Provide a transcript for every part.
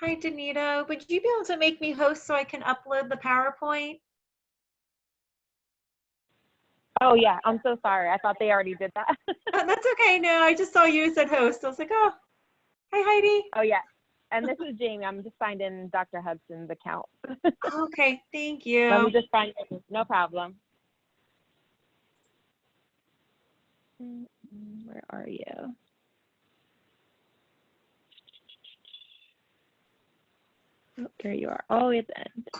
Hi, Danita. Would you be able to make me host so I can upload the PowerPoint? Oh yeah, I'm so sorry. I thought they already did that. Oh, that's okay. No, I just saw you said host. I was like, oh, hi, Heidi. Oh yeah, and this is Jamie. I'm just signed in Dr. Hudson's account. Okay, thank Let me you. just find it. No problem. Where are you? Oh, there you are. Oh, it's end.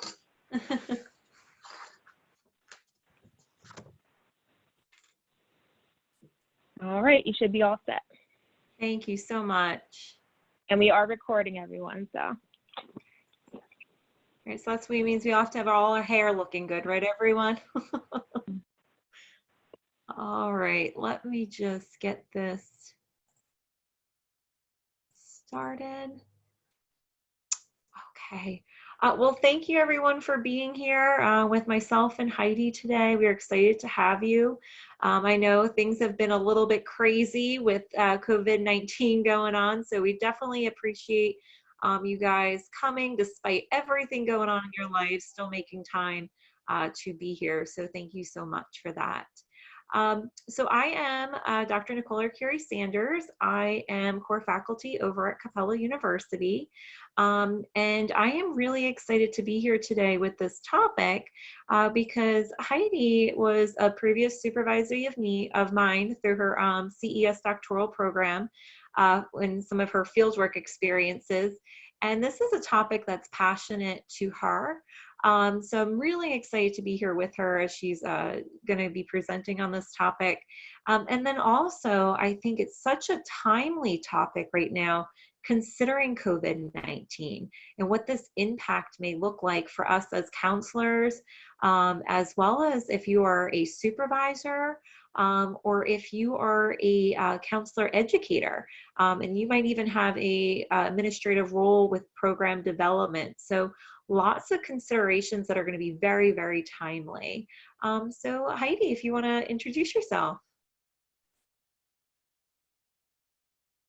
All right, you should be all set. Thank you so much. And we are recording everyone, so. All right, so that's what it means we all have to have all our hair looking good, right, everyone? All right, let me just get this started. Okay. Well, thank you everyone for being here with myself and Heidi today. We're excited to have you. I know things have been a little bit crazy with COVID-19 going on, so we definitely appreciate you guys coming despite everything going on in your lives, still making time to be here. So thank you so much for that. So I am Dr. Nicole Arcuri Sanders. I am core faculty over at Capella University. And I am really excited to be here today with this topic because Heidi was a previous supervisor of mine through her CES doctoral program in some of her fieldwork experiences. And this is a topic that's passionate to her. So I'm really excited to be here with her as she's going to be presenting on this topic. And then also, I think it's such a timely topic right now, considering COVID-19 and what this impact may look like for us as counselors, as well as if you are a supervisor or if you are a counselor educator, and you might even have a administrative role with program development. So lots of considerations that are going to be very, very timely. So Heidi, if you want to introduce yourself.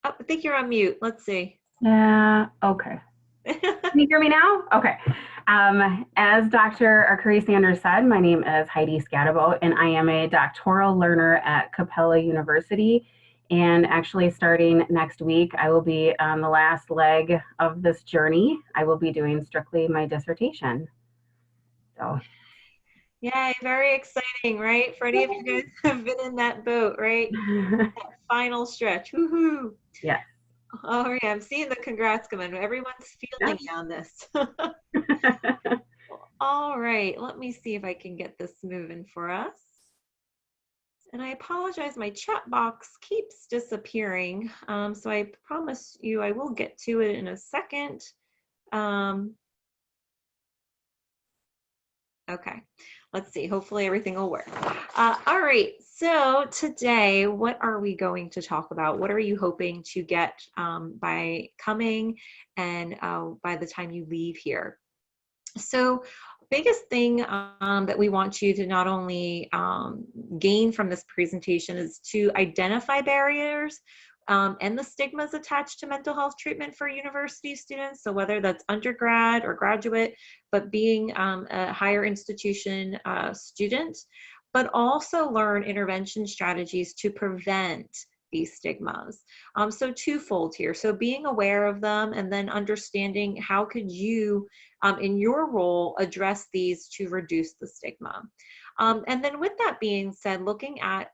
Oh, I think you're on mute. Let's see. Yeah, okay. Can you hear me now? Okay. As Dr. Arcuri Sanders said, my name is Heidi Skattebo, and I am a doctoral learner at Capella University. And actually, starting next week, I will be on the last leg of this journey. I will be doing strictly my dissertation. So. Yay, very exciting, right? For any of you guys have been in that boat, right? That final stretch. Woohoo! Yes. All right, I'm seeing the congrats come in. Everyone's feeling me on this. All right, let me see if I can get this moving for us. And I apologize, my chat box keeps disappearing. So I promise you I will get to it in a second. Okay, let's see. Hopefully everything will work. All right, so today, what are we going to talk about? What are you hoping to get by coming and by the time you leave here? So biggest thing that we want you to not only gain from this presentation is to identify barriers and the stigmas attached to mental health treatment for university students. So whether that's undergrad or graduate, but being a higher institution student, but also learn intervention strategies to prevent these stigmas. So twofold here. So being aware of them and then understanding how could you, in your role, address these to reduce the stigma. And then with that being said, looking at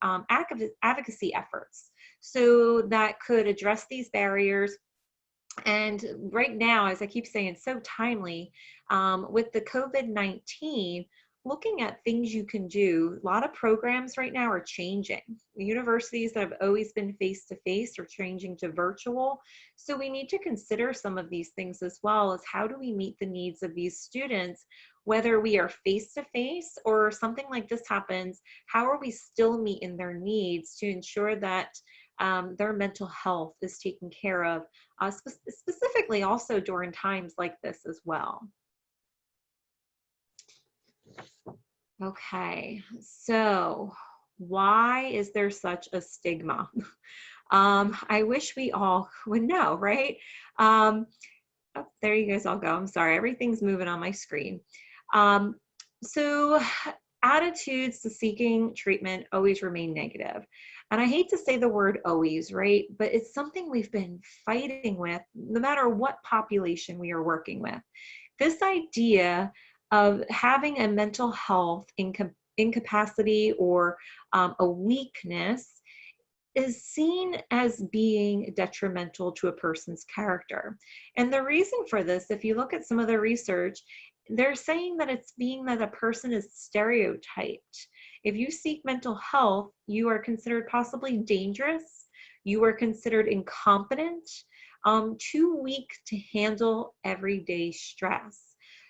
advocacy efforts. So that could address these barriers. And right now, as I keep saying, it's so timely with the COVID-19, looking at things you can do. A lot of programs right now are changing. The universities that have always been face-to-face are changing to virtual. So we need to consider some of these things as well as how do we meet the needs of these students, whether we are face-to-face or something like this happens, how are we still meeting their needs to ensure that their mental health is taken care of, specifically also during times like this as well. Okay, so why is there such a stigma? I wish we all would know, right? Oh, there you guys all go. I'm sorry, everything's moving on my screen. So attitudes to seeking treatment always remain negative. And I hate to say the word always, right? But it's something we've been fighting with no matter what population we are working with. This idea of having a mental health incapacity or a weakness is seen as being detrimental to a person's character. And the reason for this, if you look at some of the research, they're saying that it's being that a person is stereotyped. If you seek mental health, you are considered possibly dangerous, you are considered incompetent, too weak to handle everyday stress.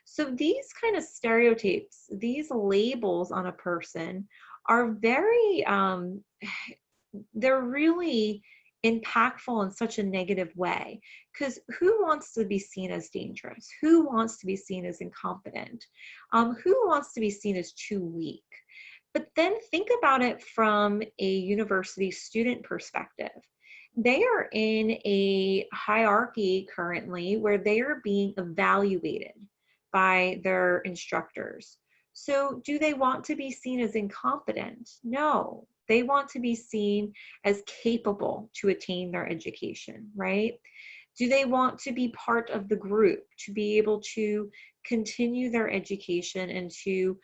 So these kind of stereotypes, these labels on a person are very, they're really impactful in such a negative way, because who wants to be seen as dangerous? Who wants to be seen as incompetent? Who wants to be seen as too weak? But then think about it from a university student perspective. They are in a hierarchy currently where they are being evaluated by their instructors. So do they want to be seen as incompetent? No. They want to be seen as capable to attain their education, right? Do they want to be part of the group, to be able to continue their education and to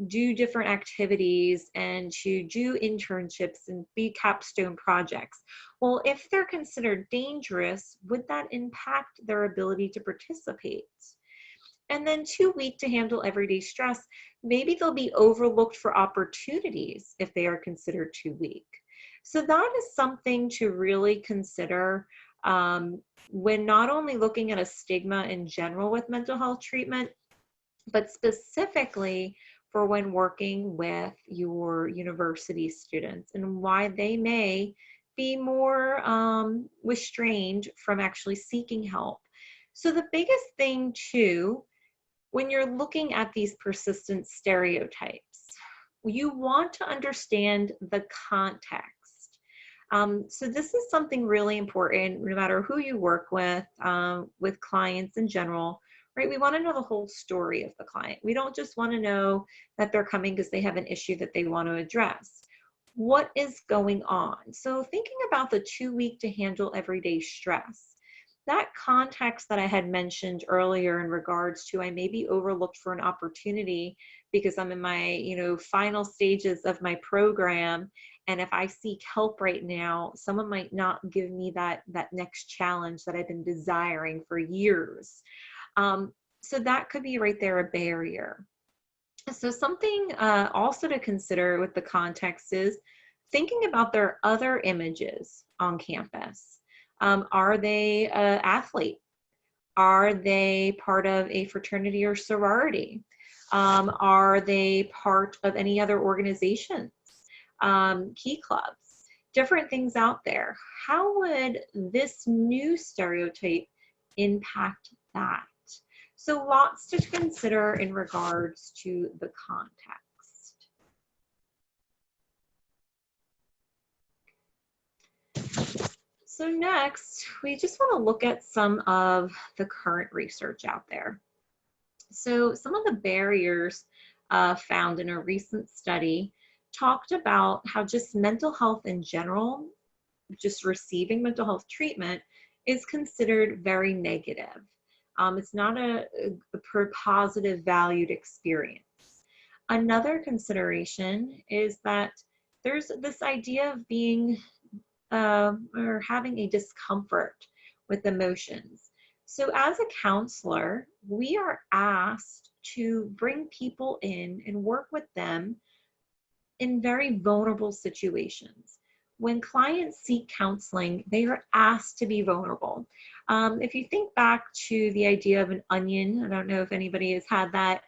do different activities and to do internships and be capstone projects? Well, if they're considered dangerous, would that impact their ability to participate? And then too weak to handle everyday stress, maybe they'll be overlooked for opportunities if they are considered too weak. So that is something to really consider when not only looking at a stigma in general with mental health treatment, but specifically for when working with your university students and why they may be more restrained from actually seeking help. So the biggest thing too, when you're looking at these persistent stereotypes, you want to understand the context. So this is something really important, no matter who you work with clients in general, right? We want to know the whole story of the client. We don't just want to know that they're coming because they have an issue that they want to address. What is going on? So thinking about the too weak to handle everyday stress, that context that I had mentioned earlier in regards to I may be overlooked for an opportunity because I'm in my final stages of my program, and if I seek help right now, someone might not give me that next challenge that I've been desiring for years. So that could be right there a barrier. So something also to consider with the context is thinking about their other images on campus. Are they an athlete? Are they part of a fraternity or sorority? Are they part of any other organizations? Key clubs, different things out there. How would this new stereotype impact that? So lots to consider in regards to the context. So next, we just want to look at some of the current research out there. So some of the barriers found in a recent study talked about how just mental health in general, just receiving mental health treatment, is considered very negative. It's not a positive valued experience. Another consideration is that there's this idea of being or having a discomfort with emotions. So as a counselor, we are asked to bring people in and work with them in very vulnerable situations. When clients seek counseling, they are asked to be vulnerable. If you think back to the idea of an onion, I don't know if anybody has had that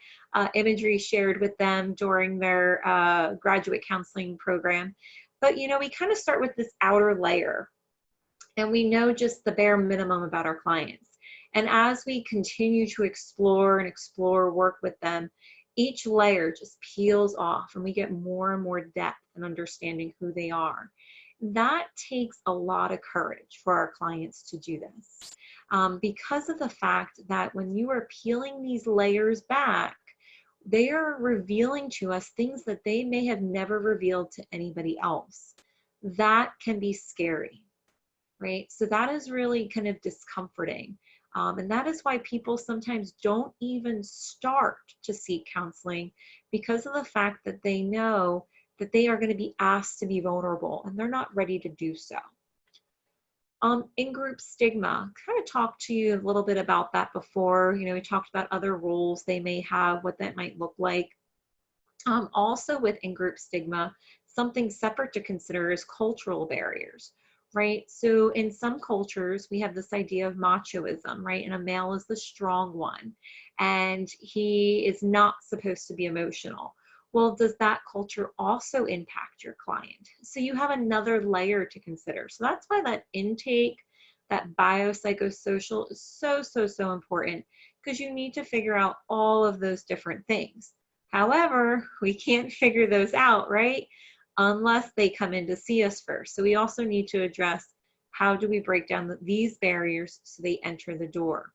imagery shared with them during their graduate counseling program, but we kind of start with this outer layer, and we know just the bare minimum about our clients. And as we continue to explore, work with them, each layer just peels off and we get more and more depth in understanding who they are. That takes a lot of courage for our clients to do this, because of the fact that when you are peeling these layers back, they are revealing to us things that they may have never revealed to anybody else. That can be scary, right? So that is really kind of discomforting. And that is why people sometimes don't even start to seek counseling, because of the fact that they know that they are going to be asked to be vulnerable and they're not ready to do so. In-group stigma, kind of talked to you a little bit about that before. We talked about other roles they may have, what that might look like. Also with in-group stigma, something separate to consider is cultural barriers, right? So in some cultures, we have this idea of machoism, right? And a male is the strong one, and he is not supposed to be emotional. Well, does that culture also impact your client? So you have another layer to consider. So that's why that intake, that biopsychosocial is so important, because you need to figure out all of those different things. However, we can't figure those out, right? Unless they come in to see us first. So we also need to address, how do we break down these barriers so they enter the door?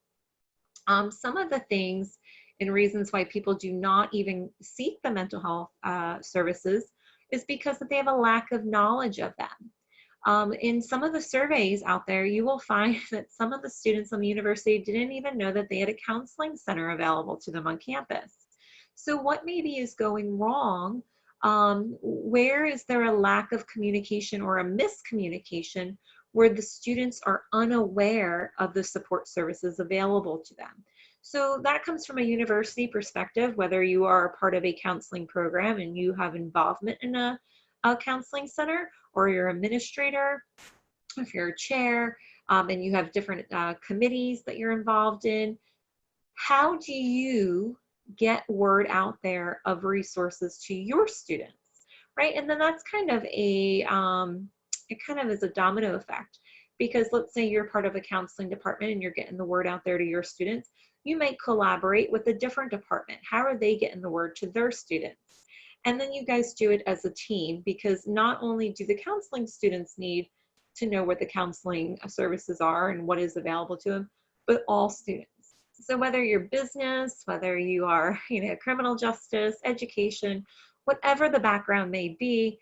Some of the things and reasons why people do not even seek the mental health services is because they have a lack of knowledge of them. In some of the surveys out there, you will find that some of the students on the university didn't even know that they had a counseling center available to them on campus. So what maybe is going wrong? Where is there a lack of communication or a miscommunication where the students are unaware of the support services available to them? So that comes from a university perspective, whether you are a part of a counseling program and you have involvement in a counseling center, or you're an administrator, if you're a chair, and you have different committees that you're involved in. How do you get word out there of resources to your students, right? And then that's kind of a, it kind of is a domino effect, because let's say you're part of a counseling department and you're getting the word out there to your students. You might collaborate with a different department. How are they getting the word to their students? And then you guys do it as a team, because not only do the counseling students need to know what the counseling services are and what is available to them, but all students. So whether you're business, whether you are, criminal justice, education, whatever the background may be,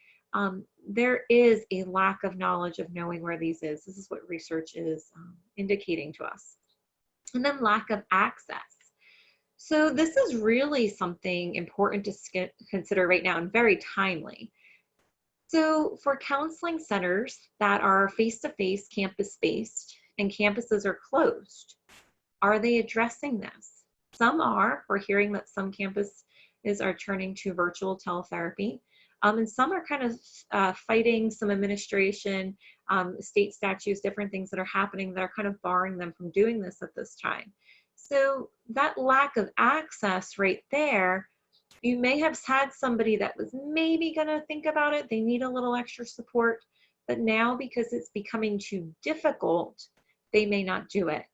there is a lack of knowledge of knowing where these is. This is what research is indicating to us. And then lack of access. So this is really something important to consider right now, and very timely. So for counseling centers that are face-to-face, campus-based, and campuses are closed, are they addressing this? Some are. We're hearing that some campuses are turning to virtual teletherapy. And some are kind of fighting some administration, state statutes, different things that are happening that are kind of barring them from doing this at this time. So that lack of access right there, you may have had somebody that was maybe going to think about it. They need a little extra support, but now because it's becoming too difficult, they may not do it.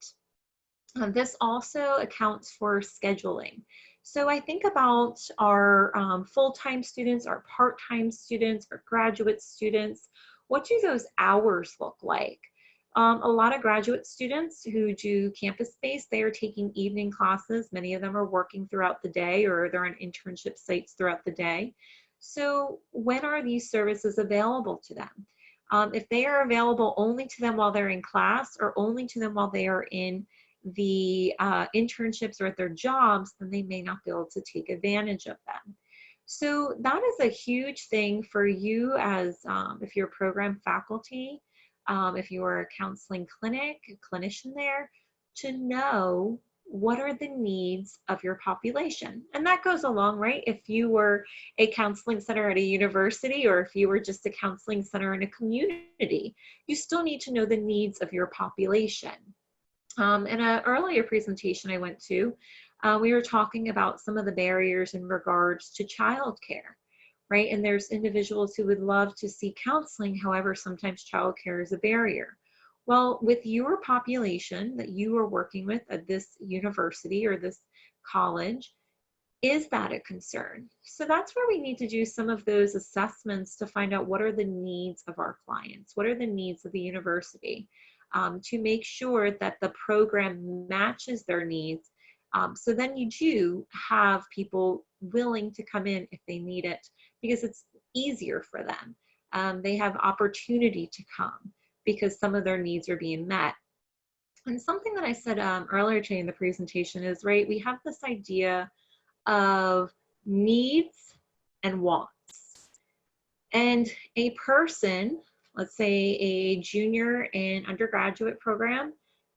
This also accounts for scheduling. So I think about our full-time students, our part-time students, our graduate students. What do those hours look like? A lot of graduate students who do campus-based, they are taking evening classes. Many of them are working throughout the day, or they're on internship sites throughout the day. So when are these services available to them? If they are available only to them while they're in class, or only to them while they are in the internships or at their jobs, then they may not be able to take advantage of them. So that is a huge thing for you as if you're program faculty, if you're a counseling clinic, a clinician there, to know what are the needs of your population. And that goes along, right? If you were a counseling center at a university, or if you were just a counseling center in a community, you still need to know the needs of your population. In an earlier presentation I went to, we were talking about some of the barriers in regards to childcare, right? And there's individuals who would love to see counseling, however, sometimes childcare is a barrier. Well, with your population that you are working with at this university or this college, Is that a concern? So that's where we need to do some of those assessments to find out what are the needs of our clients, what are the needs of the university, to make sure that the program matches their needs. So then you do have people willing to come in if they need it, because it's easier for them. They have opportunity to come because some of their needs are being met. And something that I said earlier today in the presentation is, right, we have this idea of needs and wants. And a person, let's say a junior in undergraduate program,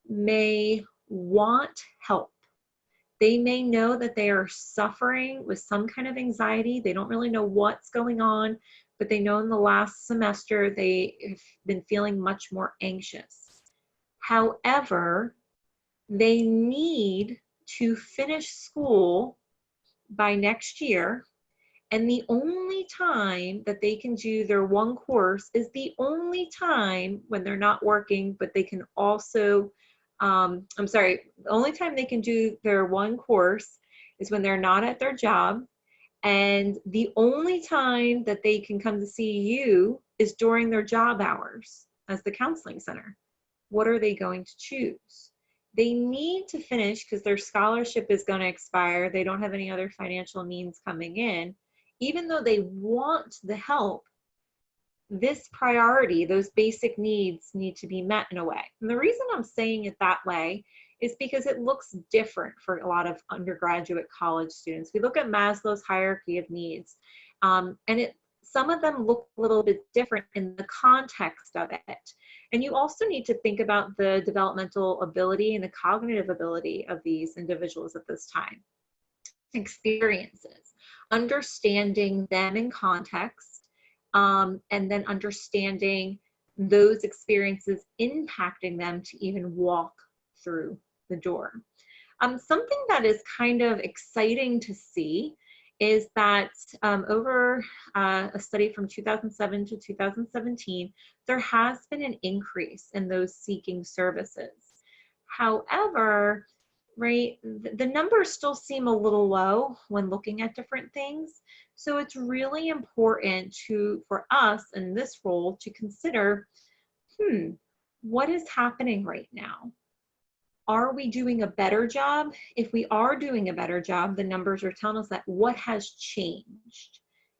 may want help. They may know that they are suffering with some kind of anxiety. They don't really know what's going on, but they know in the last semester they have been feeling much more anxious. However, they need to finish school by next year, and the only time that they can do their one course is the only time when they're not working, but they can also, the only time they can do their one course is when they're not at their job, and the only time that they can come to see you is during their job hours as the counseling center. What are they going to choose? They need to finish because their scholarship is going to expire. They don't have any other financial means coming in. Even though they want the help, this priority, those basic needs need to be met in a way. And the reason I'm saying it that way is because it looks different for a lot of undergraduate college students. We look at Maslow's hierarchy of needs, and some of them look a little bit different in the context of it. And you also need to think about the developmental ability and the cognitive ability of these individuals at this time. Experiences, understanding them in context, and then understanding those experiences impacting them to even walk through the door. Something that is kind of exciting to see is that over a study from 2007 to 2017, there has been an increase in those seeking services. However, right, the numbers still seem a little low when looking at different things. So it's really important for us in this role to consider, what is happening right now? Are we doing a better job? If we are doing a better job, the numbers are telling us that what has changed.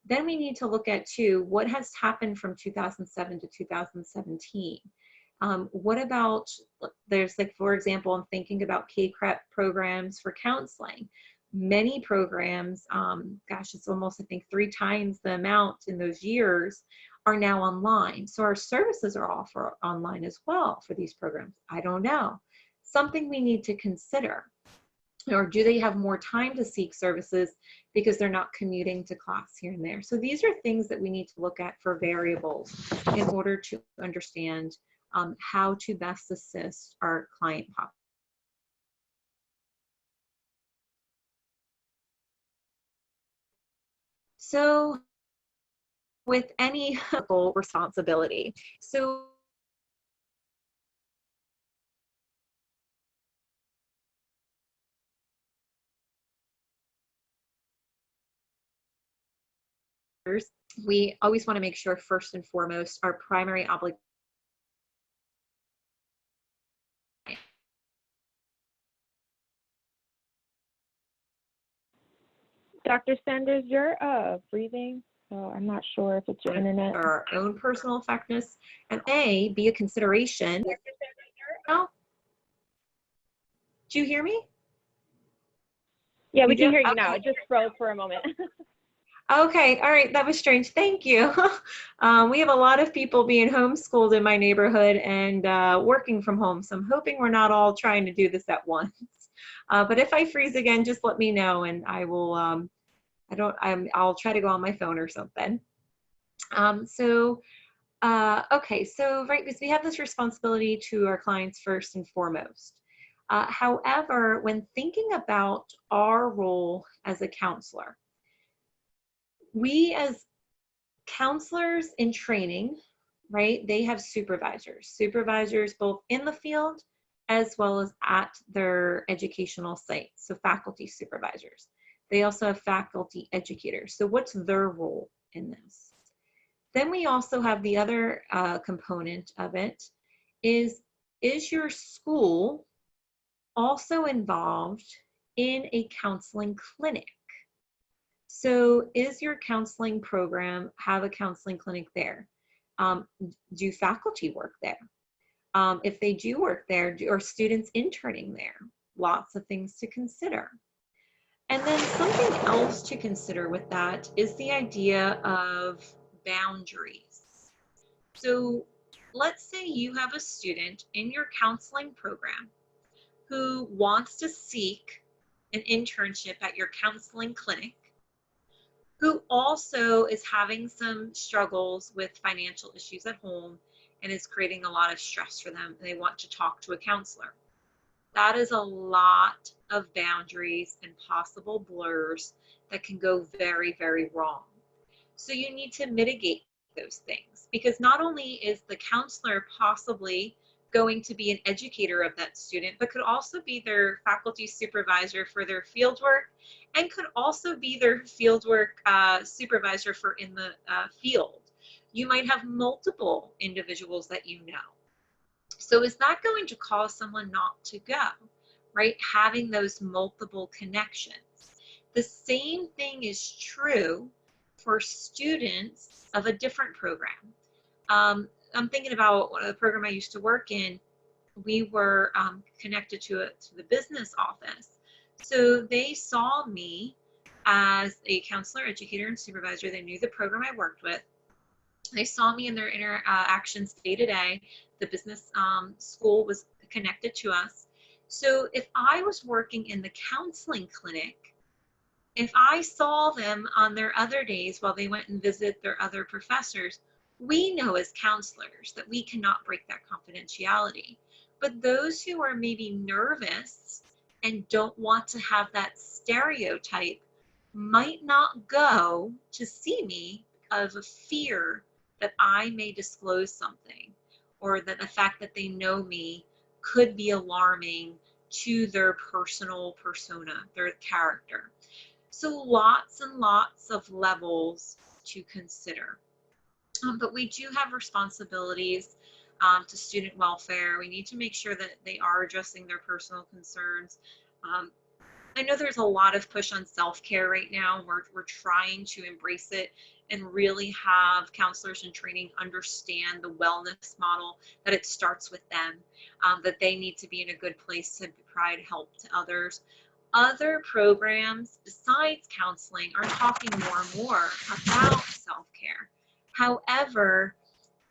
Then we need to look at too, what has happened from 2007 to 2017. What about, there's like, for example, I'm thinking about K-CREP programs for counseling. Many programs, it's almost, I think, 3 times the amount in those years are now online. So our services are offered online as well for these programs. I don't know. Something we need to consider. Or do they have more time to seek services because they're not commuting to class here and there? So these are things that we need to look at for variables in order to understand how to best assist our client population. So with any responsibility, so we always want to make sure first and foremost our primary obligation. Dr. Sanders, you're breathing, so I'm not sure if it's your internet. Our own personal effectiveness, and be a consideration. Oh, do you hear me? Yeah, we can hear you now. It just froze for a moment. Okay, all right, that was strange. Thank you. We have a lot of people being homeschooled in my neighborhood and working from home, so I'm hoping we're not all trying to do this at once. But if I freeze again, just let me know, and I will. I'll try to go on my phone or something. Okay, so right, because we have this responsibility to our clients first and foremost. However, when thinking about our role as a counselor, we as counselors in training, right, they have supervisors both in the field as well as at their educational sites, so faculty supervisors. They also have faculty educators. So what's their role in this? Then we also have the other component of it is your school also involved in a counseling clinic? So is your counseling program have a counseling clinic there? Do faculty work there? If they do work there, are students interning there? Lots of things to consider. And then something else to consider with that is the idea of boundaries. So let's say you have a student in your counseling program who wants to seek an internship at your counseling clinic, who also is having some struggles with financial issues at home and is creating a lot of stress for them. They want to talk to a counselor. That is a lot of boundaries and possible blurs that can go very, very wrong. So you need to mitigate those things, because not only is the counselor possibly going to be an educator of that student, but could also be their faculty supervisor for their fieldwork, and could also be their fieldwork supervisor for in the field. You might have multiple individuals that you know. So is that going to cause someone not to go, right? Having those multiple connections. The same thing is true for students of a different program. I'm thinking about a program I used to work in. We were connected to the business office. So they saw me as a counselor, educator, and supervisor. They knew the program I worked with. They saw me in their interactions day to day. The business school was connected to us. So if I was working in the counseling clinic, if I saw them on their other days while they went and visit their other professors, we know as counselors that we cannot break that confidentiality. But those who are maybe nervous and don't want to have that stereotype might not go to see me of a fear that I may disclose something, or that the fact that they know me could be alarming to their personal persona, their character. So lots and lots of levels to consider. But we do have responsibilities to student welfare. We need to make sure that they are addressing their personal concerns. I know there's a lot of push on self-care right now. We're trying to embrace it and really have counselors in training understand the wellness model, that it starts with them, that they need to be in a good place to provide help to others. Other programs besides counseling are talking more and more about self-care. However,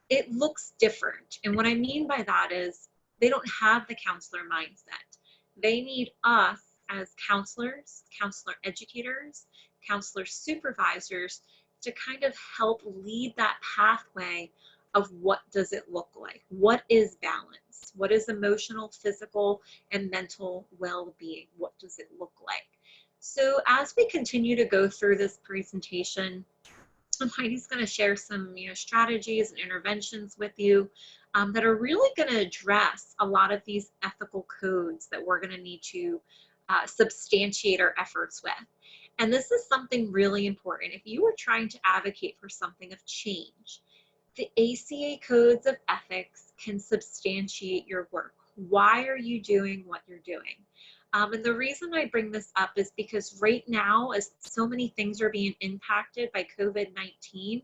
it looks different. And what I mean by that is they don't have the counselor mindset. They need us as counselors, counselor educators, counselor supervisors to kind of help lead that pathway of what does it look like? What is balance? What is emotional, physical, and mental well-being? What does it look like? So as we continue to go through this presentation, Heidi's going to share some strategies and interventions with you that are really going to address a lot of these ethical codes that we're going to need to substantiate our efforts with. And this is something really important. If you are trying to advocate for something of change, the ACA codes of ethics can substantiate your work. Why are you doing what you're doing? And the reason I bring this up is because right now, as so many things are being impacted by COVID-19,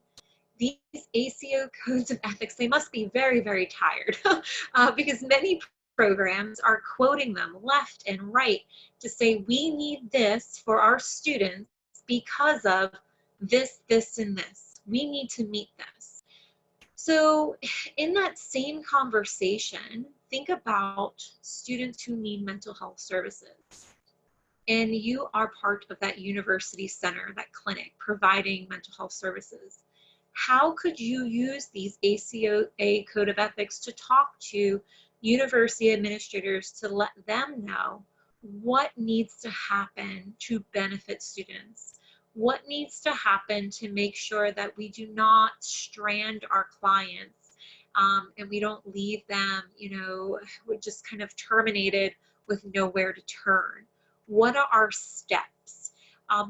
these ACO codes of ethics, they must be very, very tired because many programs are quoting them left and right to say, we need this for our students because of this, this, and this. We need to meet this. So in that same conversation, think about students who need mental health services. And you are part of that university center, that clinic, providing mental health services. How could you use these ACA Code of Ethics to talk to university administrators to let them know what needs to happen to benefit students? What needs to happen to make sure that we do not strand our clients and we don't leave them, just kind of terminated with nowhere to turn? What are our steps?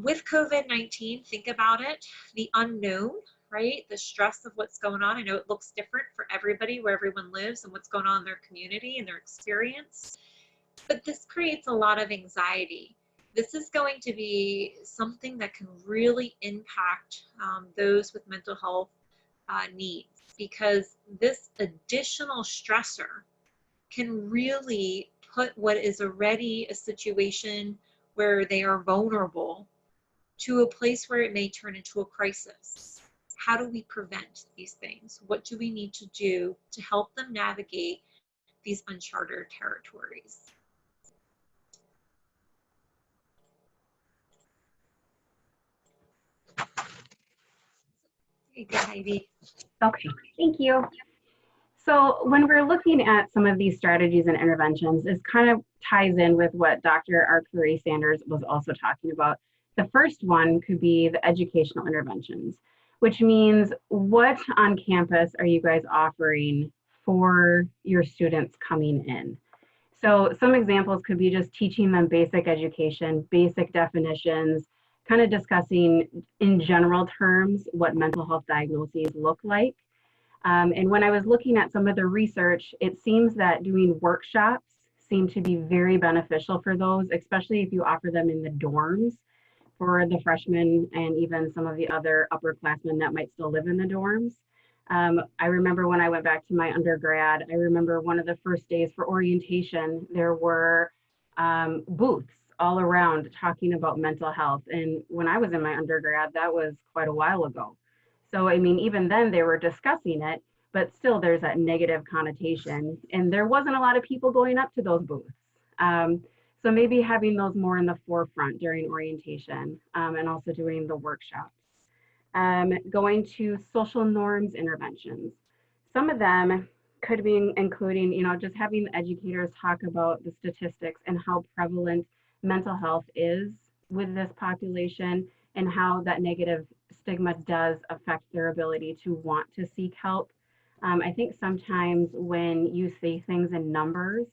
With COVID-19, think about it, the unknown, right? The stress of what's going on. I know it looks different for everybody where everyone lives and what's going on in their community and their experience, but this creates a lot of anxiety. This is going to be something that can really impact those with mental health needs, because this additional stressor can really put what is already a situation where they are vulnerable to a place where it may turn into a crisis. How do we prevent these things? What do we need to do to help them navigate these uncharted territories? There you go, Heidi. Okay, thank you. So when we're looking at some of these strategies and interventions, this kind of ties in with what Dr. Arcuri Sanders was also talking about. The first one could be the educational interventions, which means what on campus are you guys offering for your students coming in? So some examples could be just teaching them basic education, basic definitions, kind of discussing in general terms what mental health diagnoses look like. And when I was looking at some of the research, it seems that doing workshops seem to be very beneficial for those, especially if you offer them in the dorms for the freshmen and even some of the other upperclassmen that might still live in the dorms. I remember when I went back to my undergrad, I remember one of the first days for orientation, there were booths all around talking about mental health. And when I was in my undergrad, that was quite a while ago. So, I mean, even then they were discussing it, but still there's that negative connotation. And there wasn't a lot of people going up to those booths. So maybe having those more in the forefront during orientation and also doing the workshops. Going to social norms interventions. Some of them could be including, just having the educators talk about the statistics and how prevalent mental health is with this population and how that negative stigma does affect their ability to want to seek help. I think sometimes when you see things in numbers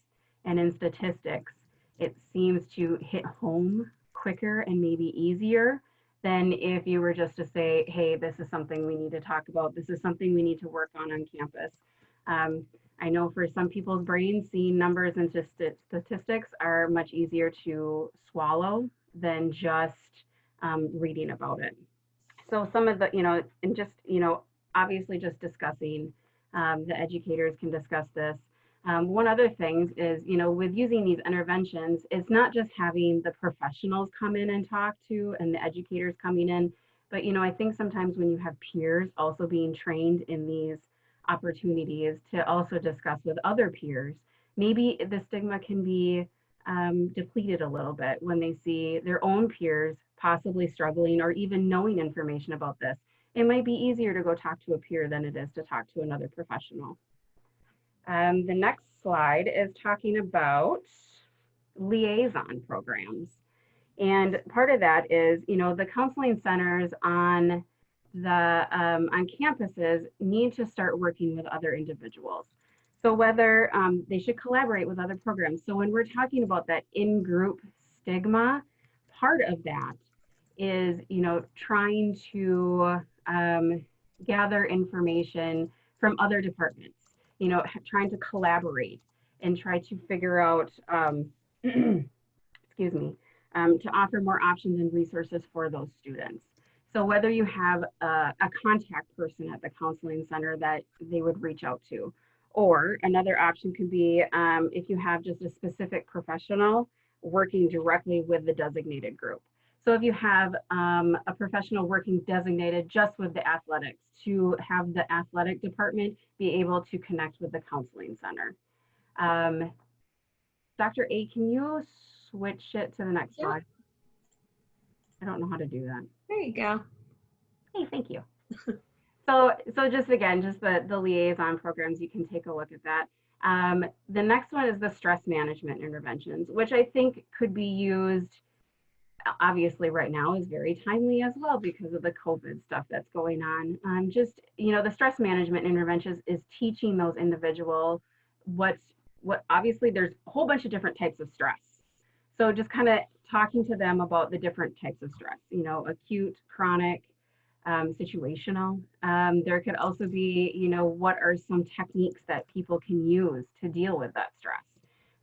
and in statistics, it seems to hit home quicker and maybe easier than if you were just to say, hey, this is something we need to talk about. This is something we need to work on campus. I know for some people's brains, seeing numbers and just statistics are much easier to swallow than just reading about it. So some of the, and just, obviously just discussing, the educators can discuss this. One other thing is, with using these interventions, it's not just having the professionals come in and talk to and the educators coming in, but, I think sometimes when you have peers also being trained in these opportunities to also discuss with other peers, maybe the stigma can be depleted a little bit when they see their own peers possibly struggling or even knowing information about this. It might be easier to go talk to a peer than it is to talk to another professional. The next slide is talking about liaison programs. And part of that is, the counseling centers on campuses need to start working with other individuals. So whether they should collaborate with other programs. So when we're talking about that in-group stigma, part of that is, trying to gather information from other departments, trying to collaborate and try to figure out, excuse me, to offer more options and resources for those students. So whether you have a contact person at the counseling center that they would reach out to, or another option could be if you have just a specific professional working directly with the designated group. So if you have a professional working designated just with the athletics, to have the athletic department be able to connect with the counseling center. Dr. A, can you switch it to the next slide? I don't know how to do that. There you go. Hey, thank you. So just again, just the liaison programs, you can take a look at that. The next one is the stress management interventions, which I think could be used, obviously right now is very timely as well because of the COVID stuff that's going on. Just, the stress management interventions is teaching those individuals what obviously there's a whole bunch of different types of stress. So just kind of talking to them about the different types of stress, acute, chronic, situational. There could also be, what are some techniques that people can use to deal with that stress.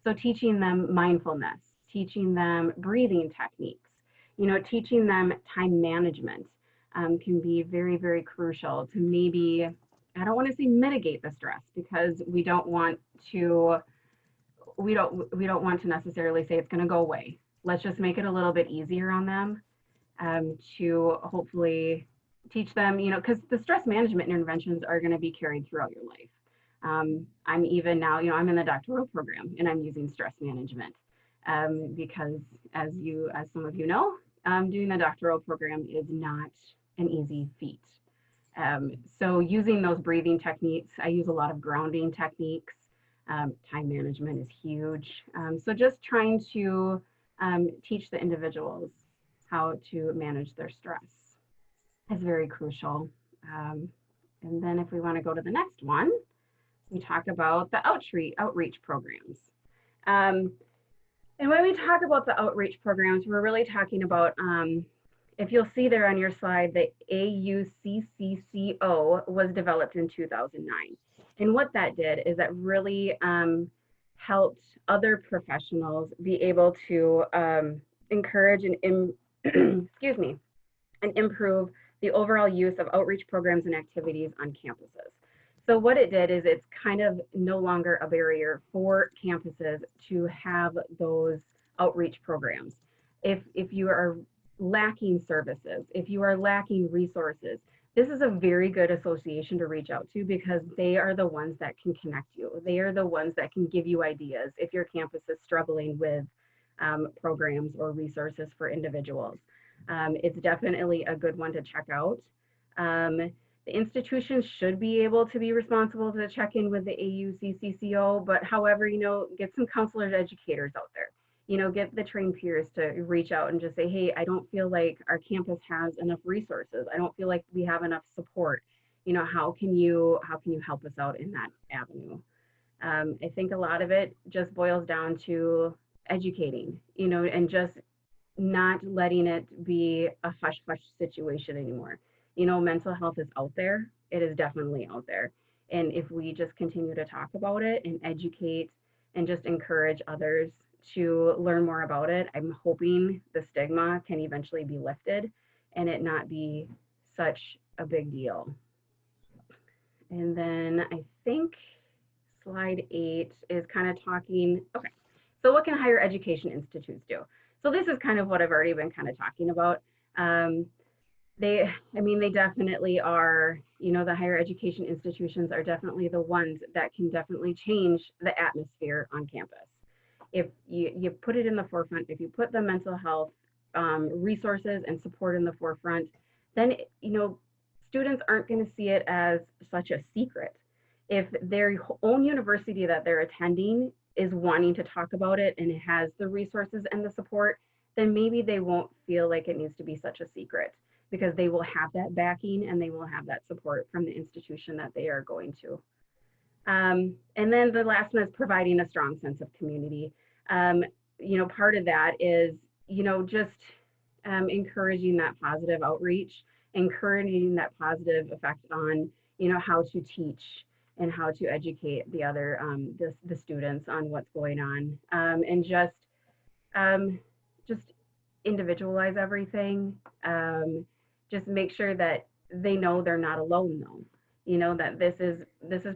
So teaching them mindfulness, teaching them breathing techniques, teaching them time management can be very, very crucial to maybe, I don't want to say mitigate the stress, because we don't want to necessarily say it's going to go away. Let's just make it a little bit easier on them, to hopefully teach them, because the stress management interventions are going to be carried throughout your life. I'm even now, I'm in the doctoral program and I'm using stress management, because as some of you know, doing the doctoral program is not an easy feat. So using those breathing techniques, I use a lot of grounding techniques. Time management is huge. So just trying to teach the individuals how to manage their stress is very crucial. And then if we want to go to the next one, we talk about the outreach programs. And when we talk about the outreach programs, we're really talking about, if you'll see there on your slide, the AUCCCO was developed in 2009. And what that did is that really helped other professionals be able to encourage and excuse me, and improve the overall use of outreach programs and activities on campuses. So what it did is it's kind of no longer a barrier for campuses to have those outreach programs. If you are lacking services, if you are lacking resources, this is a very good association to reach out to, because they are the ones that can connect you. They are the ones that can give you ideas if your campus is struggling with programs or resources for individuals. It's definitely a good one to check out. The institutions should be able to be responsible to check in with the AUCCCO, but however, get some counselors, educators out there. Get the trained peers to reach out and just say, hey, I don't feel like our campus has enough resources. I don't feel like we have enough support. How can you help us out in that avenue? I think a lot of it just boils down to educating, and just not letting it be a hush-hush situation anymore. Mental health is out there. It is definitely out there. And if we just continue to talk about it and educate and just encourage others to learn more about it, I'm hoping the stigma can eventually be lifted and it not be such a big deal. And then I think slide 8 is kind of talking, okay, so what can higher education institutes do? So this is kind of what I've already been kind of talking about. They definitely are, the higher education institutions are definitely the ones that can definitely change the atmosphere on campus. If you put it in the forefront, if you put the mental health resources and support in the forefront, then, students aren't going to see it as such a secret. If their own university that they're attending is wanting to talk about it and it has the resources and the support, then maybe they won't feel like it needs to be such a secret, because they will have that backing and they will have that support from the institution that they are going to. And then the last one is providing a strong sense of community. Part of that is, just encouraging that positive outreach, encouraging that positive effect on, how to teach and how to educate the other, the students on what's going on, and just individualize everything. Just make sure that they know they're not alone though. That this is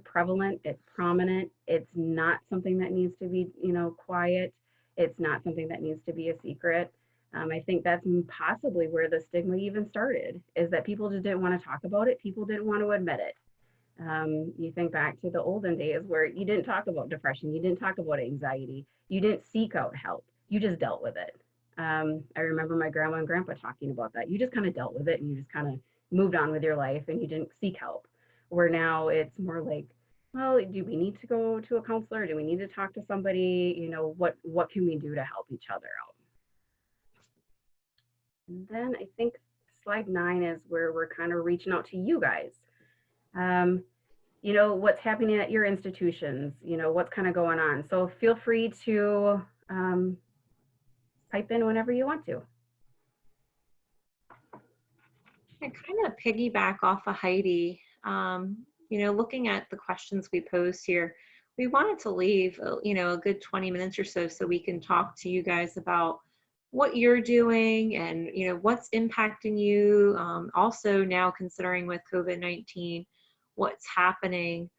prevalent, it's prominent, it's not something that needs to be, quiet. It's not something that needs to be a secret. I think that's possibly where the stigma even started, is that people just didn't want to talk about it. People didn't want to admit it. You think back to the olden days where you didn't talk about depression, you didn't talk about anxiety, you didn't seek out help, you just dealt with it. I remember my grandma and grandpa talking about that. You just kind of dealt with it and you just kind of moved on with your life and you didn't seek help. Where now it's more like, well, do we need to go to a counselor? Do we need to talk to somebody? What can we do to help each other out? And then I think slide 9 is where we're kind of reaching out to you guys. What's happening at your institutions, what's kind of going on. So feel free to pipe in whenever you want to. I kind of piggyback off of Heidi. Looking at the questions we posed here, we wanted to leave, a good 20 minutes or so we can talk to you guys about what you're doing and, what's impacting you. Also now considering with COVID-19, what's happening.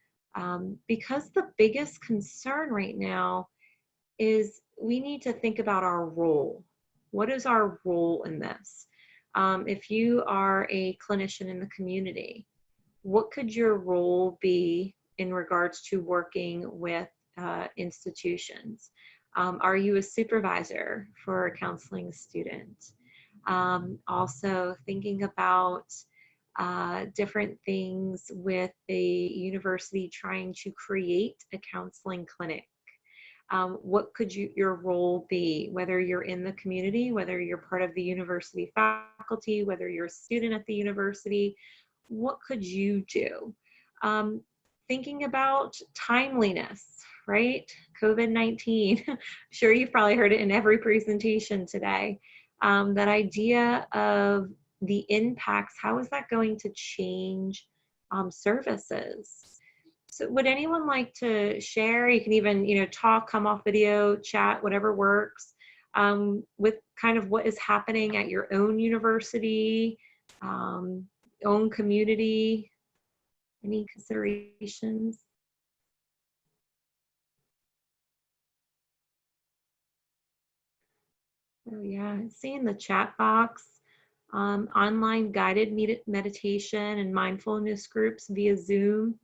Because the biggest concern right now is we need to think about our role. What is our role in this? If you are a clinician in the community, what could your role be in regards to working with institutions? Are you a supervisor for a counseling student? Also thinking about different things with the university trying to create a counseling clinic. What could your role be, whether you're in the community, whether you're part of the university faculty, whether you're a student at the university, what could you do? Thinking about timeliness, right? COVID-19, I'm sure you've probably heard it in every presentation today. That idea of the impacts, how is that going to change services? So would anyone like to share? You can even, talk, come off video, chat, whatever works, with kind of what is happening at your own university, own community. Any considerations? Oh yeah, see in the chat box, online guided meditation and mindfulness groups via Zoom.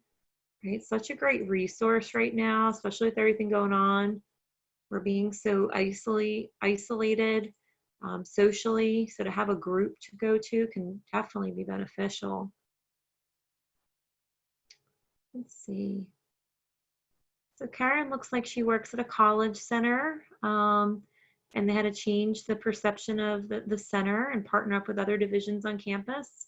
Right, such a great resource right now, especially with everything going on. We're being so isolated socially, so to have a group to go to can definitely be beneficial. Let's see. So Karen looks like she works at a college center, and they had to change the perception of the center and partner up with other divisions on campus.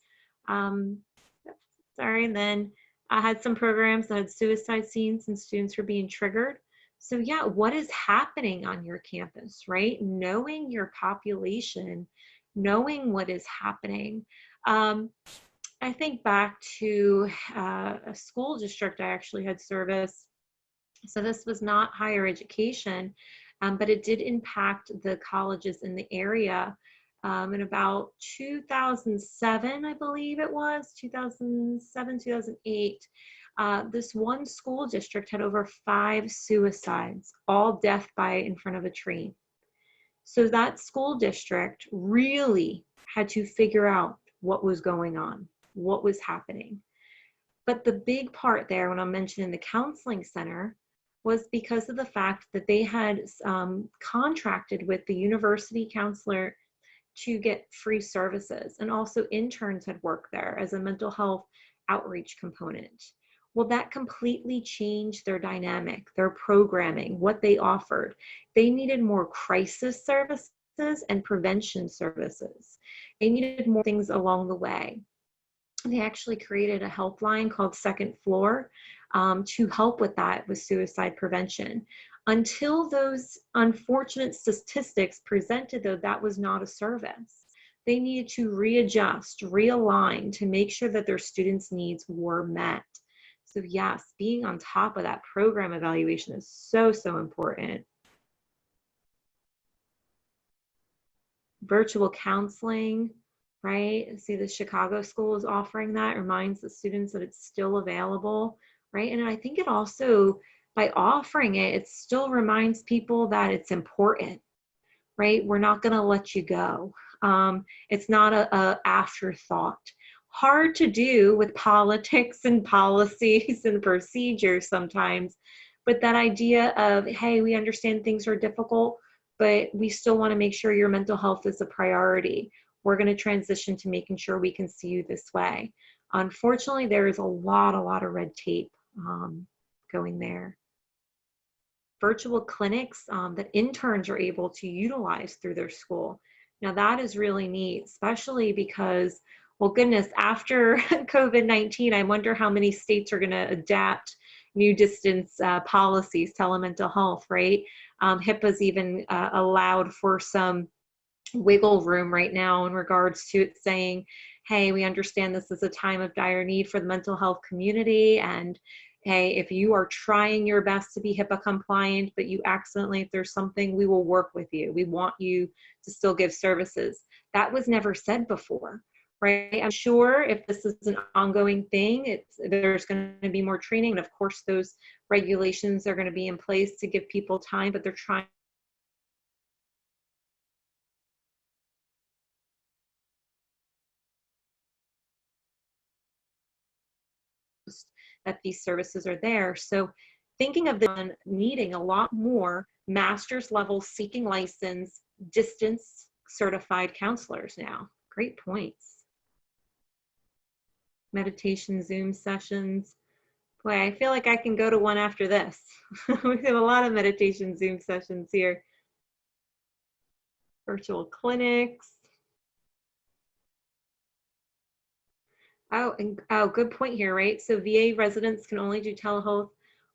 Sorry, and then I had some programs that had suicide scenes and students were being triggered. So yeah, what is happening on your campus, right? Knowing your population, knowing what is happening. I think back to a school district I actually had service. So this was not higher education, but it did impact the colleges in the area. In about 2007, I believe it was, 2007, 2008, this one school district had over 5 suicides, all death by in front of a train. So that school district really had to figure out what was going on, what was happening. But the big part there, when I'm mentioning the counseling center, was because of the fact that they had contracted with the university counselor to get free services, and also interns had worked there as a mental health outreach component. Well, that completely changed their dynamic, their programming, what they offered. They needed more crisis services and prevention services. They needed more things along the way. They actually created a helpline called Second Floor to help with that, with suicide prevention. Until those unfortunate statistics presented, though, that was not a service. They needed to readjust, realign to make sure that their students' needs were met. So yes, being on top of that program evaluation is so, so important. Virtual counseling, right? See, the Chicago school is offering that, reminds the students that it's still available, right? And I think it also, by offering it, it still reminds people that it's important, right? We're not going to let you go. It's not a afterthought. Hard to do with politics and policies and procedures sometimes, but that idea of, hey, we understand things are difficult, but we still want to make sure your mental health is a priority. We're going to transition to making sure we can see you this way. Unfortunately, there is a lot of red tape going there. Virtual clinics that interns are able to utilize through their school. Now that is really neat, especially because, well, goodness, after COVID-19, I wonder how many states are going to adapt, new distance policies, telemental health, right? HIPAA's even allowed for some wiggle room right now in regards to it saying, hey, we understand this is a time of dire need for the mental health community, and hey, if you are trying your best to be HIPAA compliant, but you accidentally, if there's something, we will work with you. We want you to still give services. That was never said before, right? I'm sure if this is an ongoing thing, there's going to be more training. And of course, those regulations are going to be in place to give people time, but they're trying that these services are there. So thinking of them needing a lot more master's level seeking license distance certified counselors now. Great points. Meditation Zoom sessions. Boy, I feel like I can go to one after this. We have a lot of meditation Zoom sessions here. Virtual clinics. Oh, good point here, right? So VA residents can only do telehealth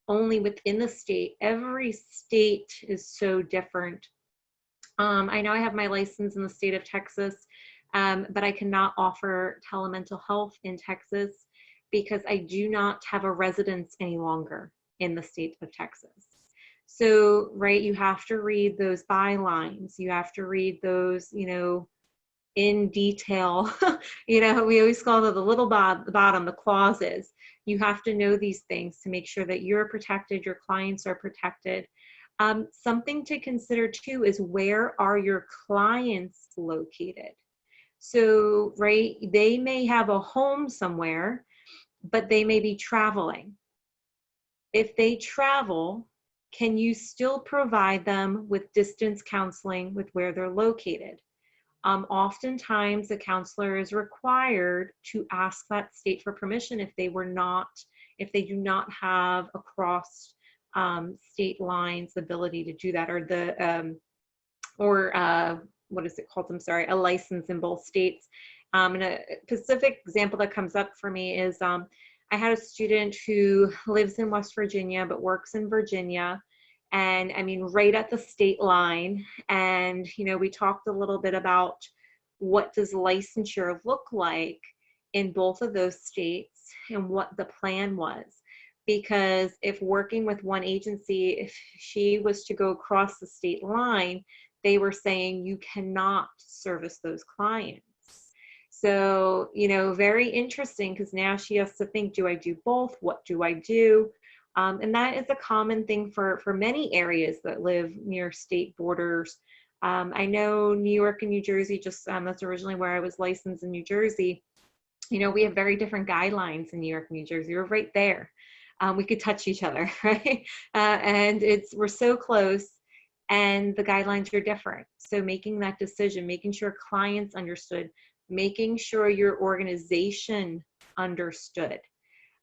only within the state. Every state is so different. I know I have my license in the state of Texas, but I cannot offer telemental health in Texas because I do not have a residence any longer in the state of Texas. So, right, you have to read those bylines. You have to read those, in detail. We always call it the little the bottom, the clauses. You have to know these things to make sure that you're protected, your clients are protected. Something to consider too is, where are your clients located? So, right, they may have a home somewhere, but they may be traveling. If they travel, can you still provide them with distance counseling with where they're located? Oftentimes, a counselor is required to ask that state for permission if they do not have across state lines the ability to do that, or what is it called? I'm sorry, a license in both states. And a specific example that comes up for me is I had a student who lives in West Virginia but works in Virginia. And I mean, right at the state line. And, we talked a little bit about what does licensure look like in both of those states and what the plan was. Because if working with one agency, if she was to go across the state line, they were saying you cannot service those clients. So, very interesting, because now she has to think, do I do both? What do I do? And that is a common thing for many areas that live near state borders. I know New York and New Jersey, that's originally where I was licensed in New Jersey. We have very different guidelines in New York and New Jersey. We're right there. We could touch each other, right? And we're so close, and the guidelines are different. So making that decision, making sure clients understood, making sure your organization understood.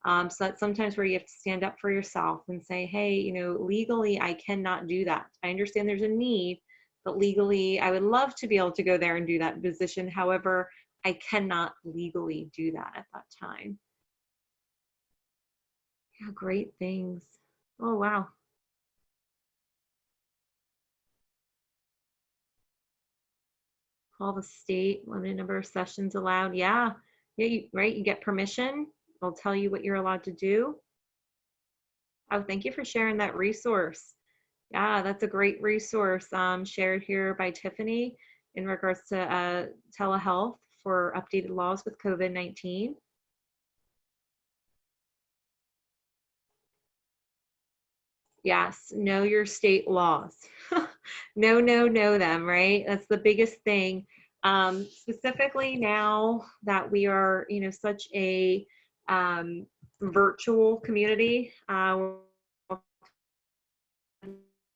So that's sometimes where you have to stand up for yourself and say, hey, legally, I cannot do that. I understand there's a need, but legally, I would love to be able to go there and do that position. However, I cannot legally do that at that time. Yeah, great things. Oh, wow. Call the state, limited number of sessions allowed. Yeah, right, you get permission. They'll tell you what you're allowed to do. Oh, thank you for sharing that resource. Yeah, that's a great resource shared here by Tiffany in regards to telehealth for updated laws with COVID-19. Yes, know your state laws. Know them, right? That's the biggest thing. Specifically now that we are, such a virtual community,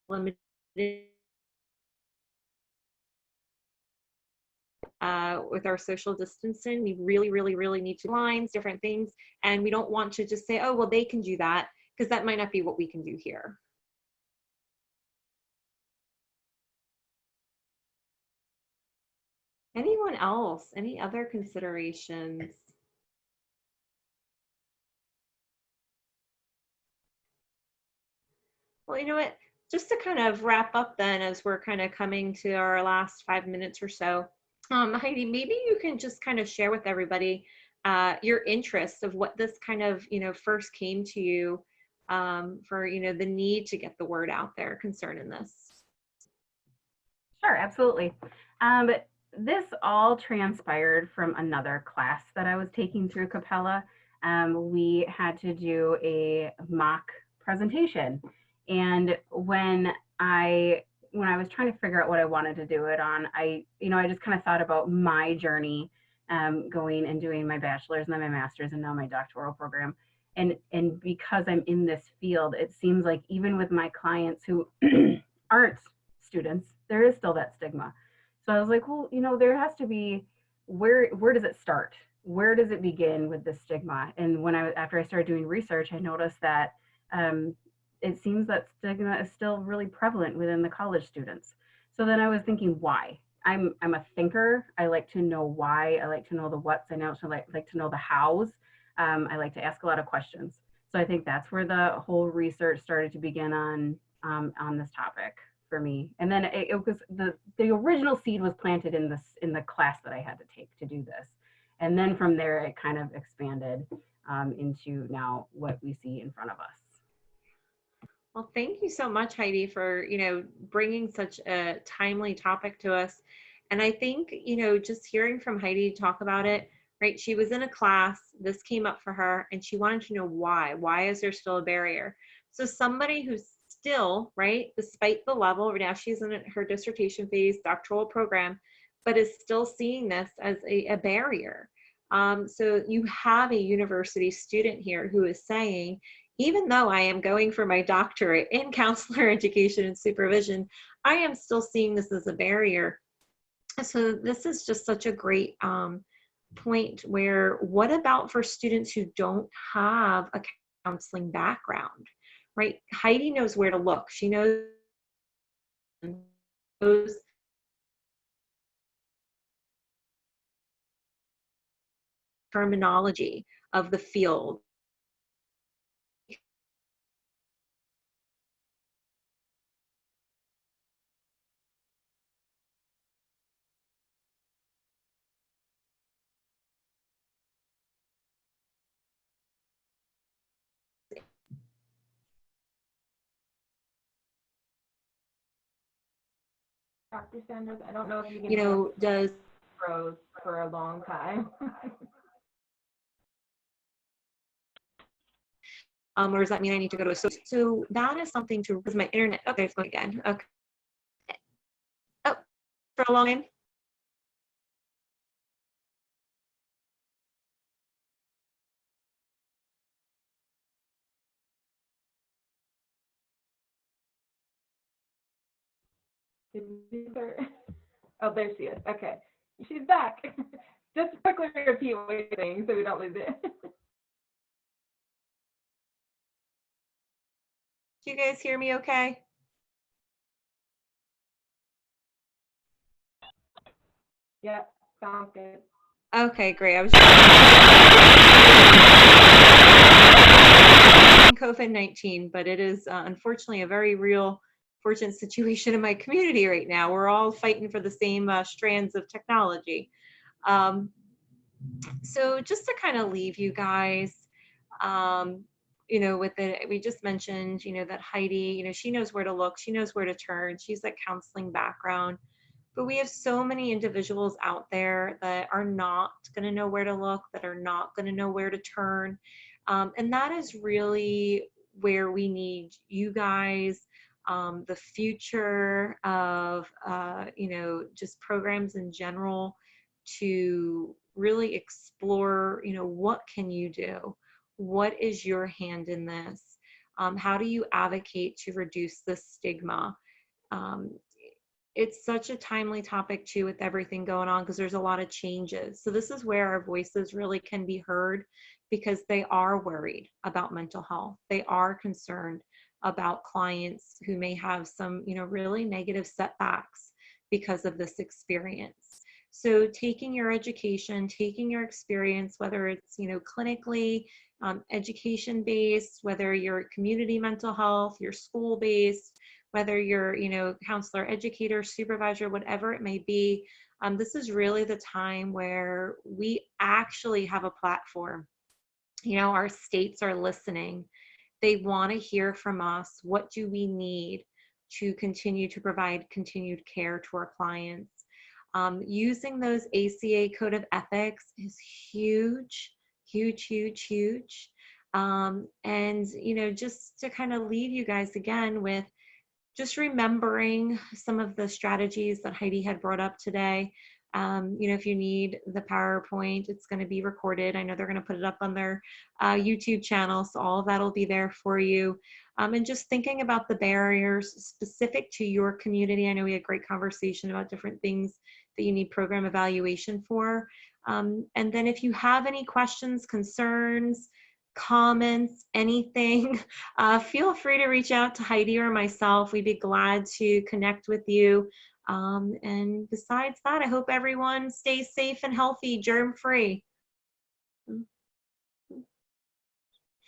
limited with our social distancing. We really, really, really need to lines, different things. And we don't want to just say, oh, well, they can do that, because that might not be what we can do here. Anyone else? Any other considerations? Well, you know what? Just to kind of wrap up then, as we're kind of coming to our last 5 minutes or so, Heidi, maybe you can just kind of share with everybody your interest of what this kind of, first came to you for, the need to get the word out there concerning this. Sure, absolutely. But this all transpired from another class that I was taking through Capella. We had to do a mock presentation, and when I was trying to figure out what I wanted to do it on, I just kind of thought about my journey, going and doing my bachelor's and then my master's and now my doctoral program. And because I'm in this field, it seems like even with my clients who aren't students, there is still that stigma. So I was like, well, there has to be, where does it start? Where does it begin with this stigma? And after I started doing research, I noticed that it seems that stigma is still really prevalent within the college students. So then I was thinking, why? I'm a thinker. I like to know why. I like to know the what's. I also like to know the hows. I like to ask a lot of questions. So I think that's where the whole research started to begin on this topic for me. And then it was the original seed was planted in the class that I had to take to do this. And then from there, it kind of expanded into now what we see in front of us. Well, thank you so much, Heidi, for, bringing such a timely topic to us. And I think, just hearing from Heidi talk about it, right? She was in a class, this came up for her, and she wanted to know why. Why is there still a barrier? So somebody who's still, right, despite the level, now she's in her dissertation phase, doctoral program, but is still seeing this as a barrier. So you have a university student here who is saying, even though I am going for my doctorate in counselor education and supervision, I am still seeing this as a barrier. So this is just such a great point where, what about for students who don't have a counseling background, right? Heidi knows where to look. She knows terminology of the field. Dr. Sanders, I don't know if you can Does froze for a long time. or does that mean I need to go to a so that is something to is my internet. Okay, it's going again. Okay. Oh, for a long time. Oh, there she is. Okay, she's back. Just quickly repeat what you're saying so we don't lose it. Do you guys hear me okay? Yeah, sounds good. Okay, great. I was COVID-19, but it is unfortunately a very real, fortunate situation in my community right now. We're all fighting for the same strands of technology. So just to kind of leave you guys, with it, we just mentioned, that Heidi, she knows where to look, she knows where to turn, she's that counseling background. But we have so many individuals out there that are not going to know where to look, that are not going to know where to turn. And that is really where we need you guys, the future of, just programs in general, to really explore, what can you do? What is your hand in this? How do you advocate to reduce the stigma? Um, it's such a timely topic too, with everything going on, because there's a lot of changes. So this is where our voices really can be heard, because they are worried about mental health. They are concerned about clients who may have some, really negative setbacks because of this experience. So taking your education, taking your experience, whether it's, clinically, education-based, whether you're community mental health, you're school-based, whether you're, counselor, educator, supervisor, whatever it may be. This is really the time where we actually have a platform. Our states are listening. They want to hear from us. What do we need to continue to provide continued care to our clients? Using those ACA Code of Ethics is huge, huge, huge, huge. And, just to kind of leave you guys again with just remembering some of the strategies that Heidi had brought up today. If you need the PowerPoint, it's going to be recorded. I know they're going to put it up on their YouTube channel, so all of that will be there for you. And just thinking about the barriers specific to your community. I know we had a great conversation about different things that you need program evaluation for. And then if you have any questions, concerns, comments, anything, feel free to reach out to Heidi or myself. We'd be glad to connect with you. And besides that, I hope everyone stays safe and healthy, germ-free.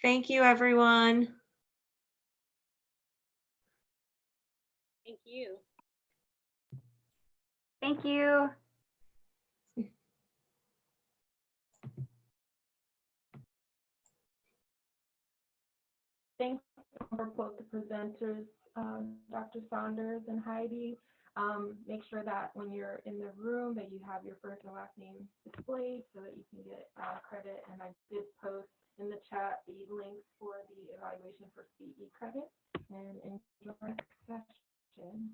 Thank you, everyone. Thank you. Thank you. Thanks for both the presenters, Dr. Saunders and Heidi. Make sure that when you're in the room that you have your first and last name displayed so that you can get credit. And I did post in the chat the links for the evaluation for CE credit. And enjoy the session.